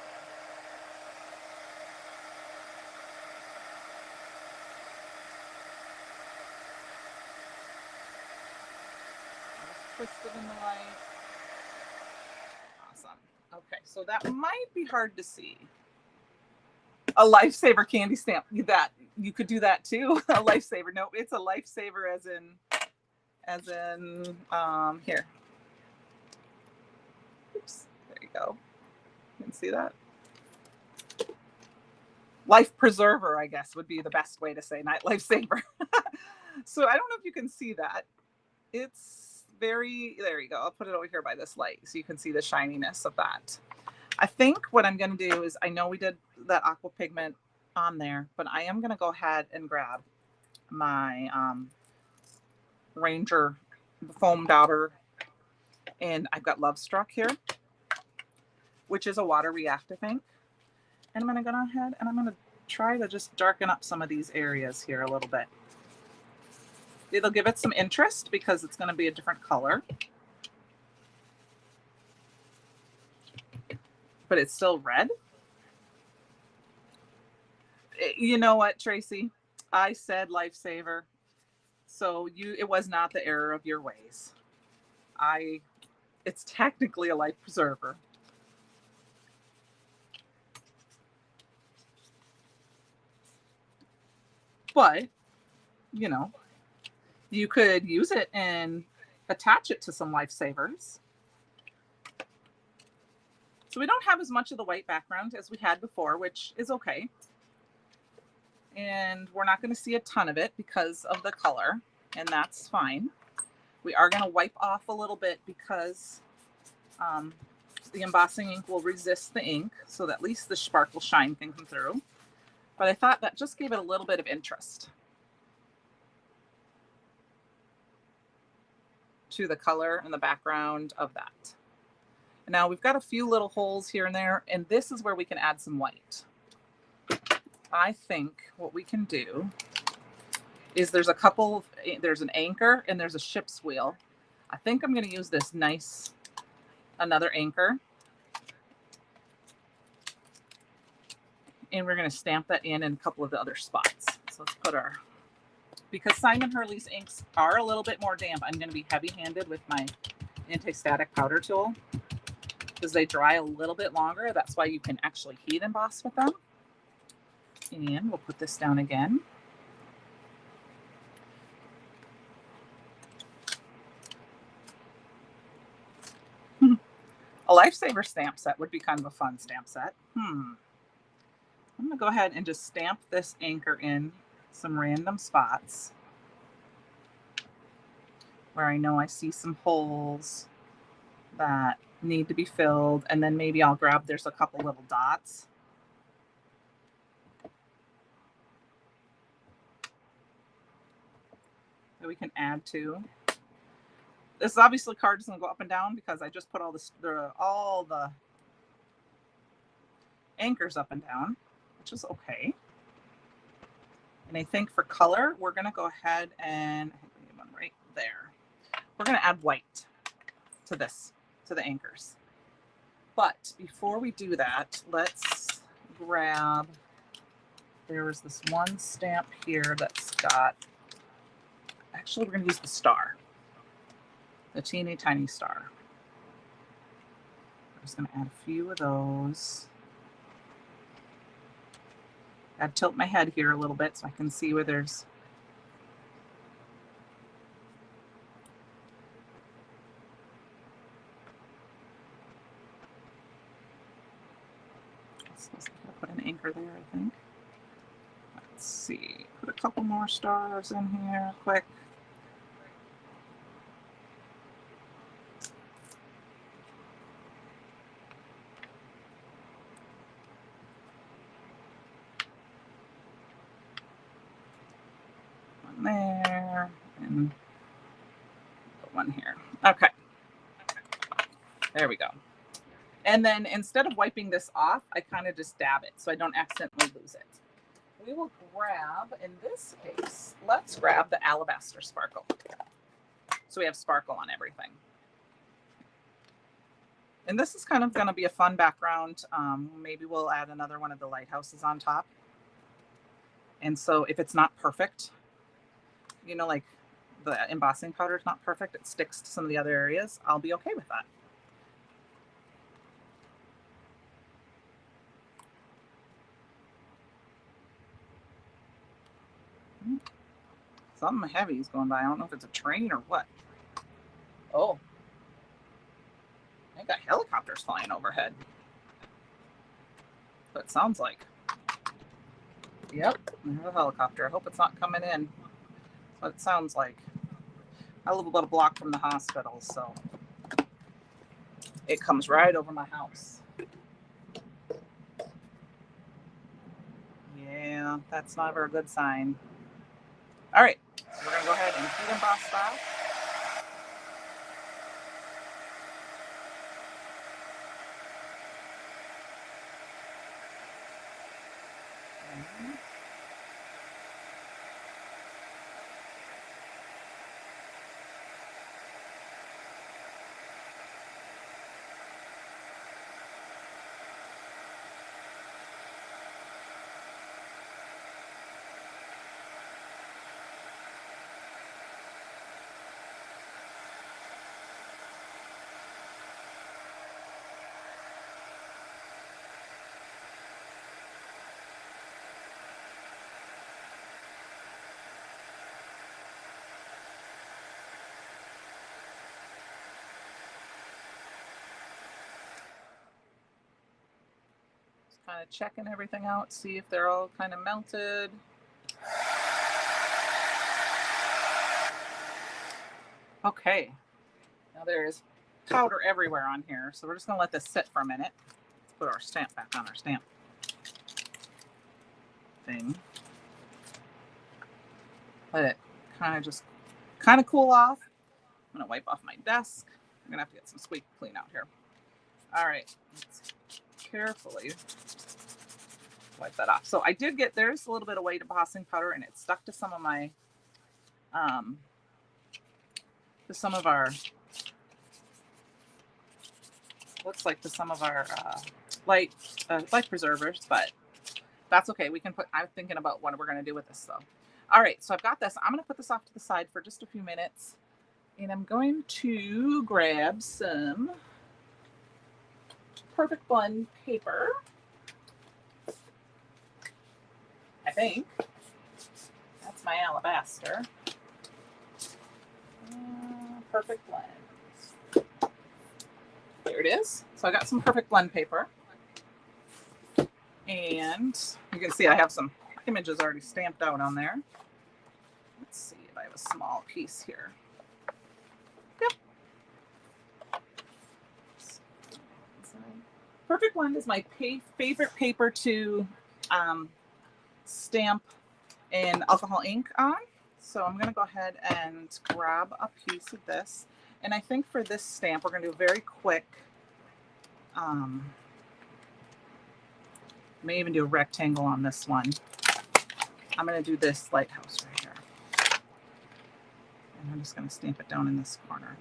I'll just twist it in the light. Awesome. Okay, so that might be hard to see. A lifesaver candy stamp. That you could do that too. A lifesaver. No, it's a lifesaver as in here. Oops. There you go. You can see that. Life preserver, I guess, would be the best way to say, not lifesaver. So I don't know if you can see that. It's very, there you go. I'll put it over here by this light so you can see the shininess of that. I think what I'm going to do is, I know we did that aqua pigment on there, but I am going to go ahead and grab my Ranger foam dauber, and I've got Love Struck here, which is a water reactive ink. And I'm going to go ahead and I'm going to try to just darken up some of these areas here a little bit. It'll give it some interest because it's going to be a different color. But it's still red. You know what, Tracy? I said lifesaver. So it was not the error of your ways. It's technically a life preserver. But, you know, you could use it and attach it to some lifesavers. So we don't have as much of the white background as we had before, which is okay. And we're not going to see a ton of it because of the color, and that's fine. We are going to wipe off a little bit because the embossing ink will resist the ink, so that at least the sparkle shine can come through. But I thought that just gave it a little bit of interest to the color and the background of that. Now we've got a few little holes here and there, and this is where we can add some white. I think what we can do is there's an anchor and there's a ship's wheel. I think I'm going to use this another anchor. And we're going to stamp that in a couple of the other spots. So let's put because Simon Hurley's inks are a little bit more damp, I'm going to be heavy-handed with my anti-static powder tool because they dry a little bit longer. That's why you can actually heat emboss with them. And we'll put this down again. A lifesaver stamp set would be kind of a fun stamp set. I'm going to go ahead and just stamp this anchor in some random spots where I know I see some holes that need to be filled. And then maybe I'll grab, there's a couple little dots. That we can add to. This is obviously card doesn't go up and down because I just put all the anchors up and down, which is okay. And I think for color, we're going to go ahead and one right there. We're going to add white to the anchors. But before we do that, let's grab, there was this one stamp here that's got, actually we're going to use the star, the teeny tiny star. I'm just going to add a few of those. I'd tilt my head here a little bit so I can see where there's put an anchor there, I think. Let's see, put a couple more stars in here quick. One there, and go one here. Okay. There we go. And then instead of wiping this off, I kind of just dab it so I don't accidentally lose it. We will grab, in this case, let's grab the Alabaster Sparkle. So we have sparkle on everything. And this is kind of going to be a fun background. Maybe we'll add another one of the lighthouses on top. And so if it's not perfect, you know, like the embossing powder is not perfect, it sticks to some of the other areas, I'll be okay with that. Something heavy is going by. I don't know if it's a train or what. Oh, I got helicopters flying overhead. What it sounds like. Yep, there's a helicopter. I hope it's not coming in. That's what it sounds like. I live about a block from the hospital, so it comes right over my house. Yeah, that's never a good sign. All right, so we're going to go ahead and heat emboss that. Kind of checking everything out, see if they're all kind of melted. Okay, now there's powder everywhere on here, so we're just going to let this sit for a minute. Let's put our stamp back on our stamp thing. Let it kind of cool off. I'm going to wipe off my desk. I'm going to have to get some squeak clean out here. All right, let's carefully wipe that off. So I did get, there's a little bit of white embossing powder and it stuck to some of my, looks like to some of our light preservers, but that's okay. We can put, I'm thinking about what we're going to do with this though. All right, so I've got this. I'm going to put this off to the side for just a few minutes and I'm going to grab some Perfect Blend paper. I think that's my alabaster. Perfect Blend. There it is. So I got some Perfect Blend paper. And you can see I have some images already stamped out on there. Let's see if I have a small piece here. Yep. Perfect Blend is my favorite paper to stamp in alcohol ink on. So I'm going to go ahead and grab a piece of this. And I think for this stamp, we're going to do a very quick, may even do a rectangle on this one. I'm going to do this lighthouse right here. And I'm just going to stamp it down in this corner.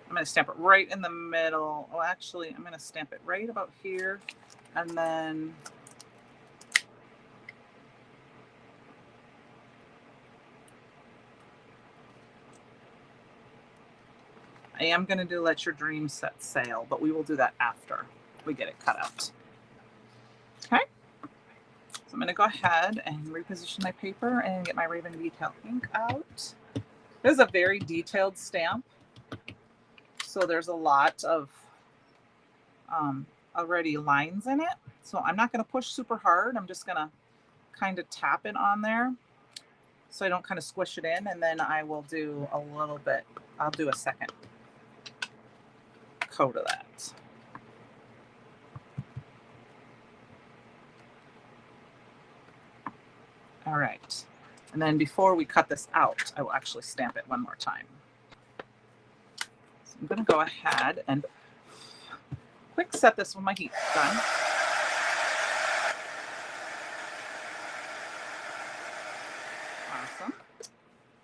I'm going to stamp it right in the middle. Oh, actually, I'm going to stamp it right about here. And then I am going to do Let Your Dreams Set Sail, but we will do that after we get it cut out. Okay. So I'm going to go ahead and reposition my paper and get my Raven Detail ink out. This is a very detailed stamp. So there's a lot of already lines in it. So I'm not going to push super hard. I'm just going to kind of tap it on there so I don't kind of squish it in. And then I will do a little bit. I'll do a second coat of that. All right. And then before we cut this out, I will actually stamp it one more time. I'm going to go ahead and quick set this when my heat's done. Awesome.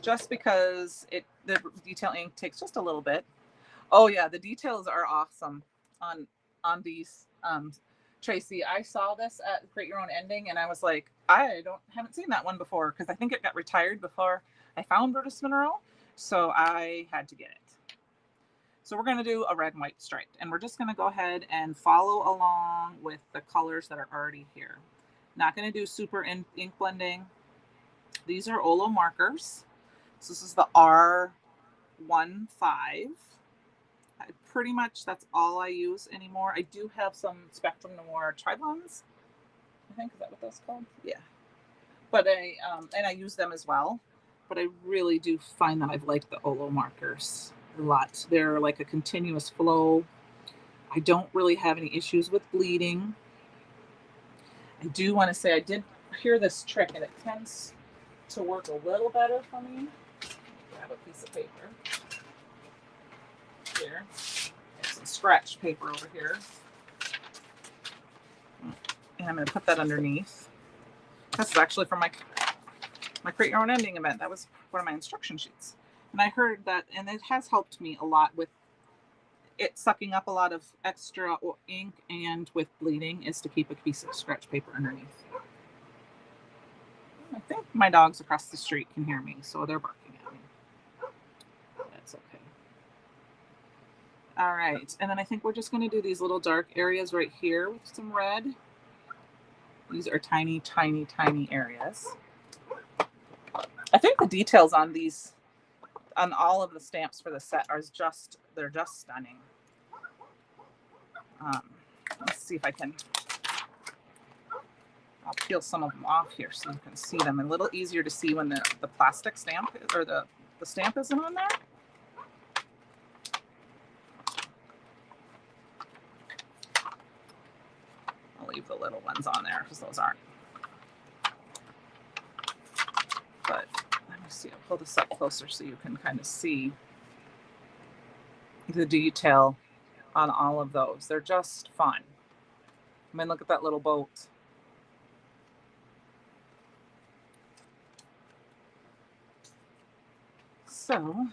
Just because the detail ink takes just a little bit. Oh yeah, the details are awesome on these. Tracy, I saw this at Create Your Own Ending, and I was like, I haven't seen that one before because I think it got retired before I found Brutus Monroe, so I had to get it. So we're going to do a red and white striped, and we're just going to go ahead and follow along with the colors that are already here. Not going to do super ink blending. These are Olo markers. So this is the R15. Pretty much that's all I use anymore. I do have some Spectrum Noir Triblons. I think, is that what that's called? Yeah. But I use them as well. But I really do find that I've liked the Olo markers a lot. They're like a continuous flow. I don't really have any issues with bleeding. I do want to say I did hear this trick, and it tends to work a little better for me. Grab a piece of paper here. Some scratch paper over here. And I'm going to put that underneath. This is actually from my Create Your Own Ending event. That was one of my instruction sheets. And I heard that, and it has helped me a lot with it sucking up a lot of extra ink and with bleeding, is to keep a piece of scratch paper underneath. I think my dogs across the street can hear me, so they're barking at me. That's okay. All right, and then I think we're just going to do these little dark areas right here with some red. These are tiny, tiny, tiny areas. I think the details on these, on all of the stamps for the set, they're just stunning. Let's see if I can, I'll peel some of them off here so you can see them. A little easier to see when the plastic stamp or the stamp isn't on there. I'll leave the little ones on there because those aren't. But let me see, I'll pull this up closer so you can kind of see the detail on all of those. They're just fun. I mean, look at that little boat. So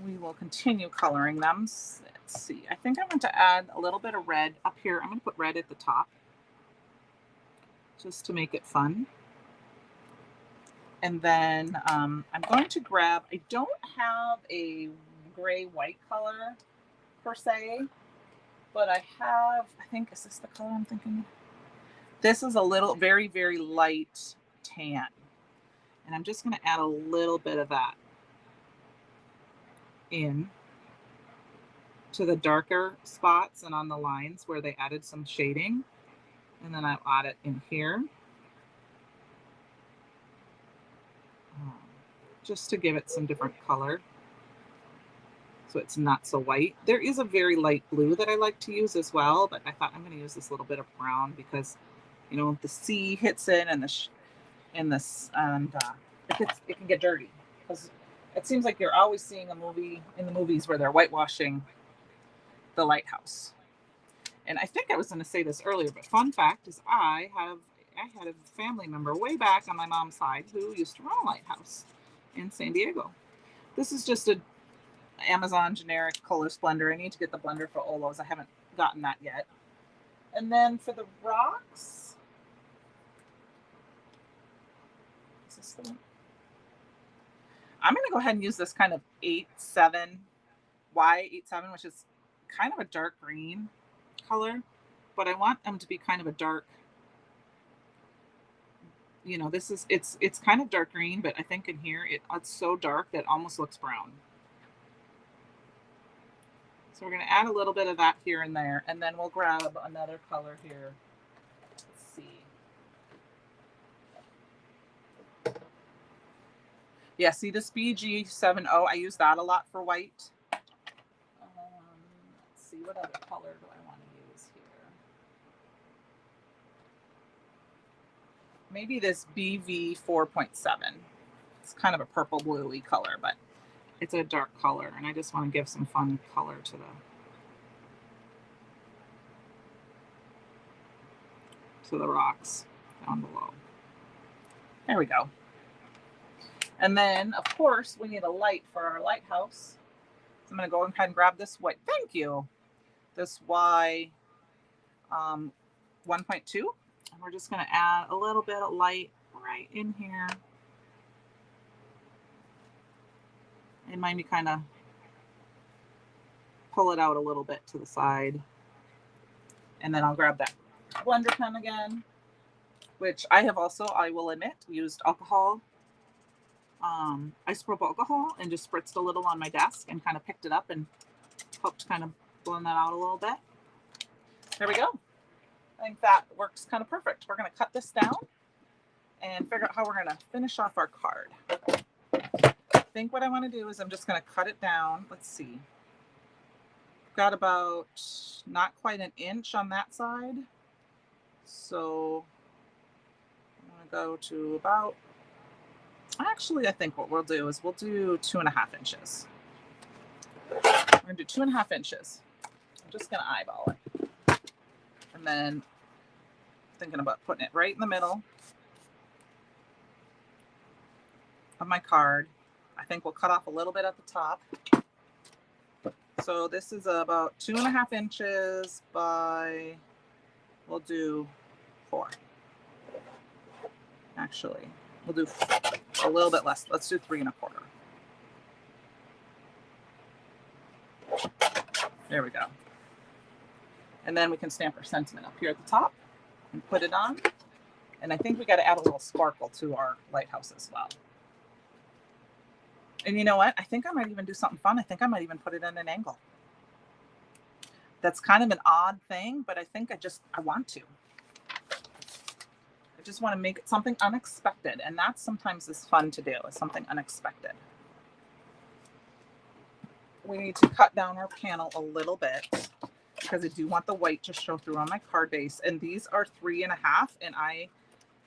we will continue coloring them. Let's see. I think I want to add a little bit of red up here. I'm going to put red at the top just to make it fun. And then I'm going to grab, I don't have a gray-white color per se, but I have, I think, is this the color I'm thinking? This is a little, very, very light tan. And I'm just going to add a little bit of that in to the darker spots and on the lines where they added some shading. And then I'll add it in here. Just to give it some different color so it's not so white. There is a very light blue that I like to use as well, but I thought I'm going to use this little bit of brown because, you know, the sea hits in and it can get dirty because it seems like you're always seeing a movie in the movies where they're whitewashing the lighthouse. And I think I was going to say this earlier, but fun fact is I had a family member way back on my mom's side who used to run a lighthouse in San Diego. This is just a Amazon generic color blender. I need to get the blender for Olos. I haven't gotten that yet. And then for the rocks, is this the one? I'm going to go ahead and use this kind of 87 Y87, which is kind of a dark green color, but I want them to be kind of a dark, you know, it's kind of dark green, but I think in here it's so dark that it almost looks brown. So we're going to add a little bit of that here and there, and then we'll grab another color here. Let's see. Yeah, see this BG70, I use that a lot for white. Let's see, what other color do I want to use here? Maybe this BV 4.7. It's kind of a purple bluey color, but It's a dark color, and I just want to give some fun color to the rocks down below. There we go. And then, of course, we need a light for our lighthouse. So I'm going to go ahead and grab this white. Thank you. This Y 1.2. And we're just going to add a little bit of light right in here. And maybe kind of pull it out a little bit to the side. And then I'll grab that blender pen again, which I have also, I will admit, used alcohol, isopropyl alcohol, and just spritzed a little on my desk and kind of picked it up and helped kind of blend that out a little bit. There we go. I think that works kind of perfect. We're going to cut this down and figure out how we're going to finish off our card. I think what I want to do is I'm just going to cut it down. Let's see. Got about not quite an inch on that side. So I'm going to go to about, actually, I think what we'll do is we'll do 2.5 inches. We're going to do 2.5 inches. I'm just going to eyeball it. And then thinking about putting it right in the middle of my card. I think we'll cut off a little bit at the top. So this is about 2.5 inches by, we'll do 4. Actually, we'll do a little bit less. Let's do 3 1/4. There we go. And then we can stamp our sentiment up here at the top and put it on. And I think we got to add a little sparkle to our lighthouse as well. And you know what? I think I might even do something fun. I think I might even put it in an angle. That's kind of an odd thing, but I think I want to. I just want to make it something unexpected. And that sometimes is fun to do, is something unexpected. We need to cut down our panel a little bit because I do want the white to show through on my card base. And these are 3.5, and I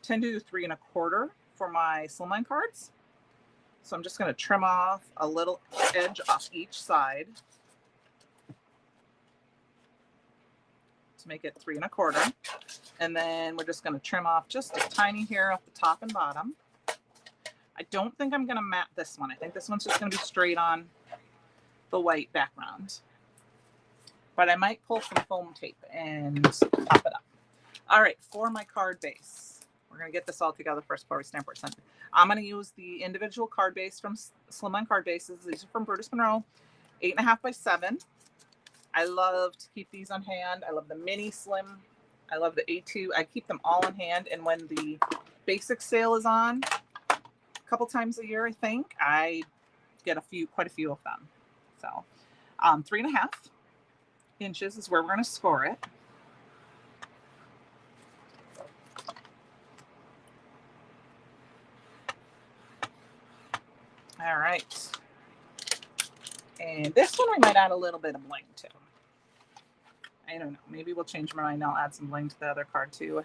tend to do 3 1/4 for my slimline cards. So I'm just going to trim off a little edge off each side to make it 3 1/4. And then we're just going to trim off just a tiny hair off the top and bottom. I don't think I'm going to mat this one. I think this one's just going to be straight on the white background. But I might pull some foam tape and pop it up. All right, for my card base, we're going to get this all together first before we stamp our sentiment. I'm going to use the individual card base from Slimline Card Bases. These are from Brutus Monroe, 8.5 by 7. I love to keep these on hand. I love the mini slim. I love the A2. I keep them all on hand. And when the basic sale is on, a couple times a year, I think, I get quite a few of them. So 3.5 inches is where we're going to score it. All right. And this one we might add a little bit of bling to. I don't know. Maybe we'll change my mind. I'll add some bling to the other card too.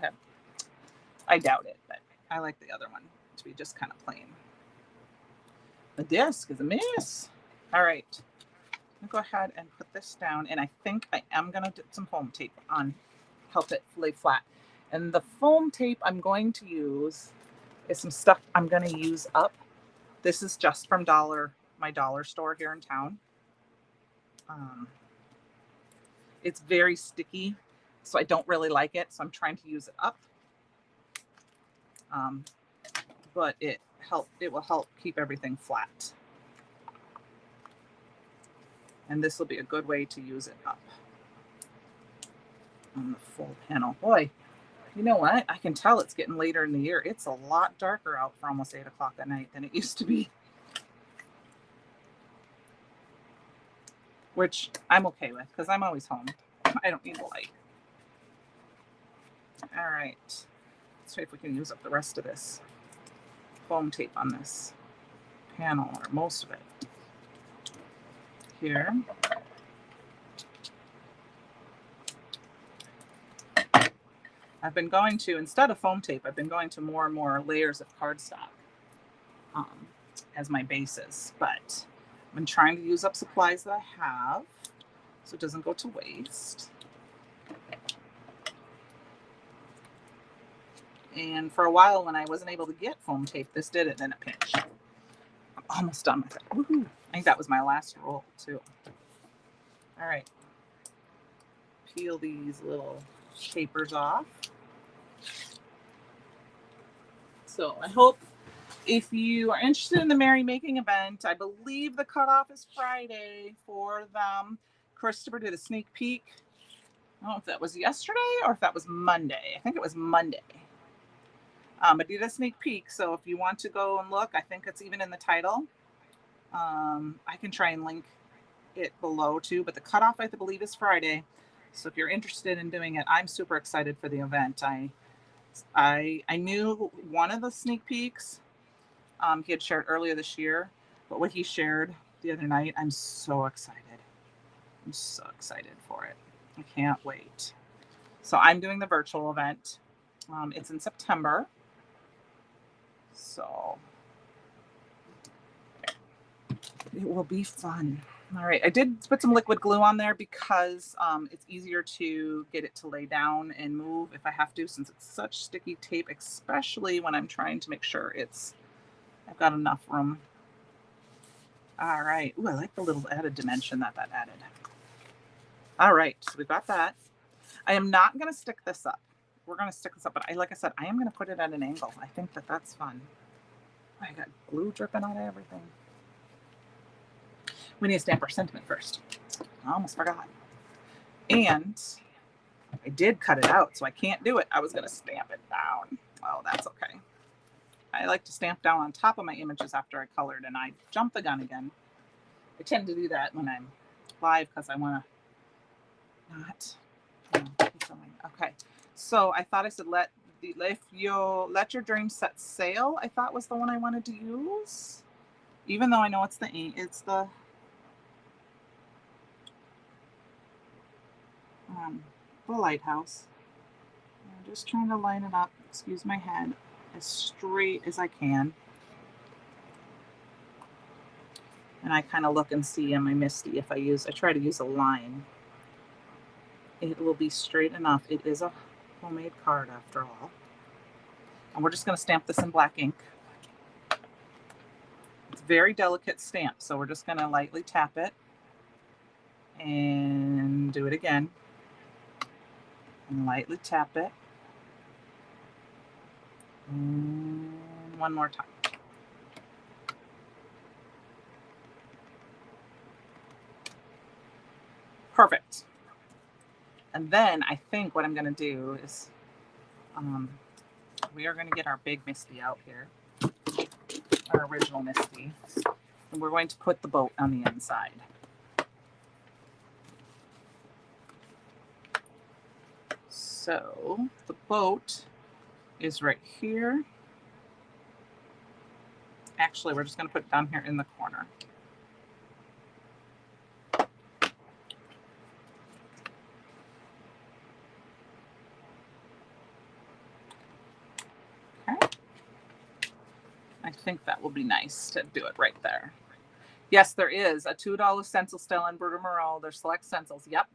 I doubt it, but I like the other one to be just kind of plain. The disc is a miss. All right. I'll go ahead and put this down. And I think I am going to put some foam tape on, help it lay flat. And the foam tape I'm going to use is some stuff I'm going to use up. This is just from my dollar store here in town. It's very sticky, so I don't really like it. So I'm trying to use it up. But it will help keep everything flat. And this will be a good way to use it up on the full panel. Boy, you know what? I can tell it's getting later in the year. It's a lot darker out for almost 8 o'clock at night than it used to be. Which I'm okay with because I'm always home. I don't need the light. All right. Let's see if we can use up the rest of this foam tape on this panel, or most of it. Here. I've been going to, instead of foam tape, I've been going to more and more layers of cardstock as my bases. But been trying to use up supplies that I have so it doesn't go to waste. And for a while when I wasn't able to get foam tape, this did it in a pinch. I'm almost done with it. Woohoo. I think that was my last roll too. All right. Peel these little papers off. So I hope if you are interested in the Merry Making event, I believe the cutoff is Friday for them. Christopher did a sneak peek. I don't know if that was yesterday or if that was Monday. I think it was Monday. I did a sneak peek, so if you want to go and look, I think it's even in the title. I can try and link it below too, but the cutoff I believe is Friday. So if you're interested in doing it, I'm super excited for the event. I knew one of the sneak peeks he had shared earlier this year, but what he shared the other night, I'm so excited. I'm so excited for it. I can't wait. So I'm doing the virtual event. It's in September. So it will be fun. All right. I did put some liquid glue on there because it's easier to get it to lay down and move if I have to, since it's such sticky tape, especially when I'm trying to make sure I've got enough room. All right. Ooh, I like the little added dimension that added. All right. So we've got that. I am not going to stick this up. We're going to stick this up, but like I said, I am going to put it at an angle. I think that's fun. I got glue dripping on everything. We need to stamp our sentiment first. I almost forgot. And I did cut it out, so I can't do it. I was going to stamp it down. Oh, that's okay. I like to stamp down on top of my images after I colored, and I jump the gun again. I tend to do that when I'm live because I want to not. Okay, so I thought I said if you let your dream set sail. I thought was the one I wanted to use, even though I know it's the lighthouse. I'm just trying to line it up. Excuse my head, as straight as I can. And I kind of look and see, am I misty? If I try to use a line, it will be straight enough. It is a homemade card after all. And we're just going to stamp this in black ink. It's a very delicate stamp, so we're just going to lightly tap it and do it again. And lightly tap it. And one more time. Perfect. And then I think what I'm going to do is we are going to get our big Misty out here, our original Misty, and we're going to put the boat on the inside. So the boat is right here. Actually, we're just going to put it down here in the corner. Okay. I think that will be nice to do it right there. Yes, there is a $2 stencil still on Berta Moreau. There's select stencils. Yep.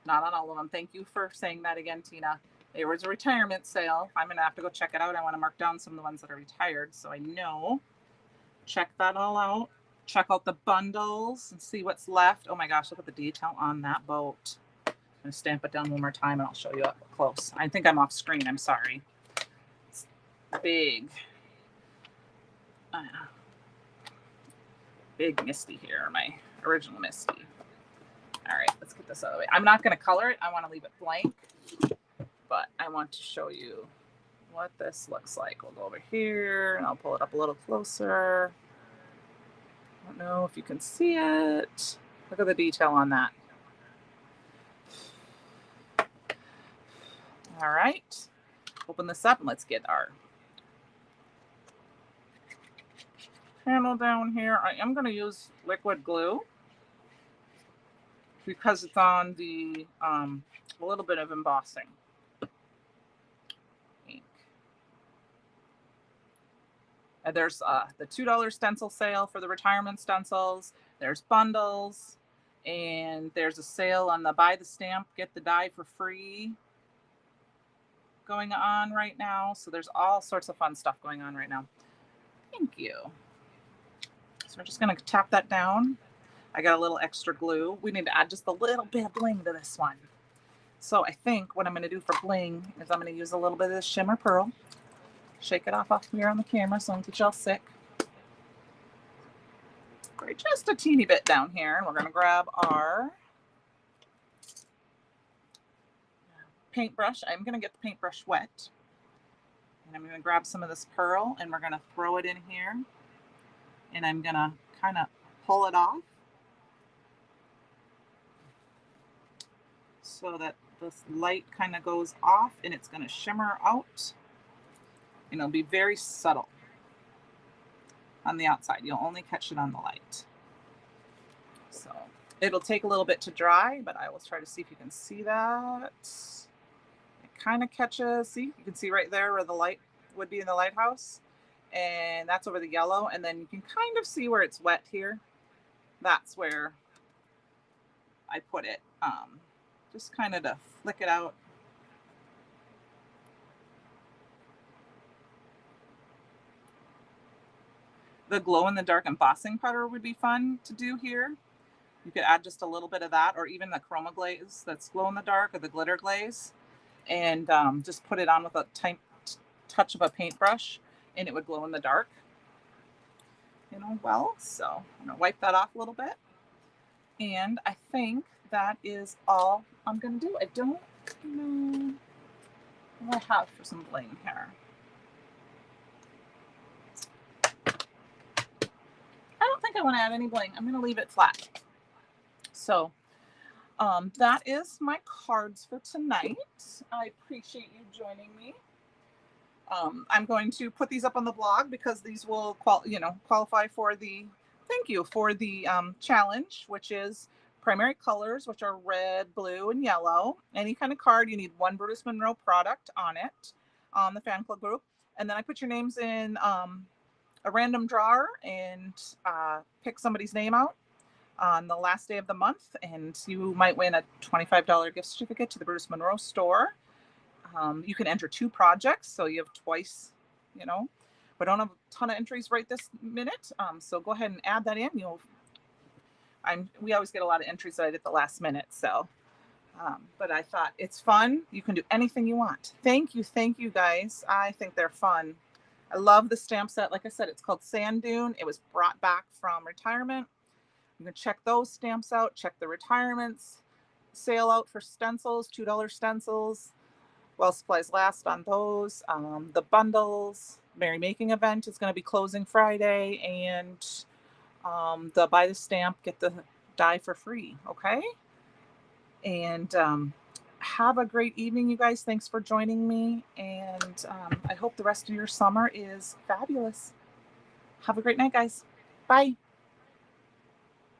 Not on all of them. Thank you for saying that again, Tina. There was a retirement sale. I'm going to have to go check it out. I want to mark down some of the ones that are retired so I know. Check that all out. Check out the bundles and see what's left. Oh my gosh, look at the detail on that boat. I'm going to stamp it down one more time and I'll show you up close. I think I'm off screen. I'm sorry. It's big. Big Misty here, my original Misty. All right, let's get this out of the way. I'm not going to color it. I want to leave it blank, but I want to show you what this looks like. We'll go over here and I'll pull it up a little closer. I don't know if you can see it. Look at the detail on that. All right, open this up and let's get our panel down here. I am going to use liquid glue because it's on the a little bit of embossing ink. And there's the $2 stencil sale for the retirement stencils. There's bundles, and there's a sale on the buy the stamp, get the die for free going on right now. So there's all sorts of fun stuff going on right now. Thank you. So we're just going to tap that down. I got a little extra glue. We need to add just a little bit of bling to this one. So I think what I'm going to do for bling is I'm going to use a little bit of this shimmer pearl. Shake it off here on the camera so I don't get y'all sick. Right, just a teeny bit down here. And we're going to grab our paintbrush. I'm going to get the paintbrush wet. And I'm going to grab some of this pearl and we're going to throw it in here. And I'm going to kind of pull it off so that this light kind of goes off and it's going to shimmer out. And it'll be very subtle on the outside. You'll only catch it on the light. So it'll take a little bit to dry, but I will try to see if you can see that. It kind of catches, see, you can see right there where the light would be in the lighthouse. And that's over the yellow. And then you can kind of see where it's wet here. That's where I put it. Just kind of to flick it out. The glow-in-the-dark embossing powder would be fun to do here. You could add just a little bit of that, or even the chroma glaze that's glow-in-the-dark, or the glitter glaze, and just put it on with a touch of a paintbrush, and it would glow in the dark. You know, well, so I'm gonna wipe that off a little bit, and I think that is all I'm gonna do. I don't know what I have for some bling here. I don't think I want to add any bling. I'm going to leave it flat. So that is my cards for tonight. I appreciate you joining me. I'm going to put these up on the blog because these will qualify for the challenge, which is primary colors, which are red, blue, and yellow. Any kind of card, you need one Brutus Monroe product on it, on the fan club group. And then I put your names in a random drawer and pick somebody's name out on the last day of the month, and you might win a $25 gift certificate to the Brutus Monroe store. You can enter 2 projects, so you have twice, you know. We don't have a ton of entries right this minute, so go ahead and add that in. We always get a lot of entries right at the last minute, so but I thought it's fun. You can do anything you want. Thank you guys. I think they're fun. I love the stamp set. Like I said, it's called Sand Dune. It was brought back from retirement. You can check those stamps out. Check the retirements sale out for stencils, $2 stencils. While supplies last on those. The bundles, Merry Making event is going to be closing Friday. And the buy the stamp, get the die for free. Okay? And have a great evening, you guys. Thanks for joining me. And I hope the rest of your summer is fabulous. Have a great night, guys. Bye.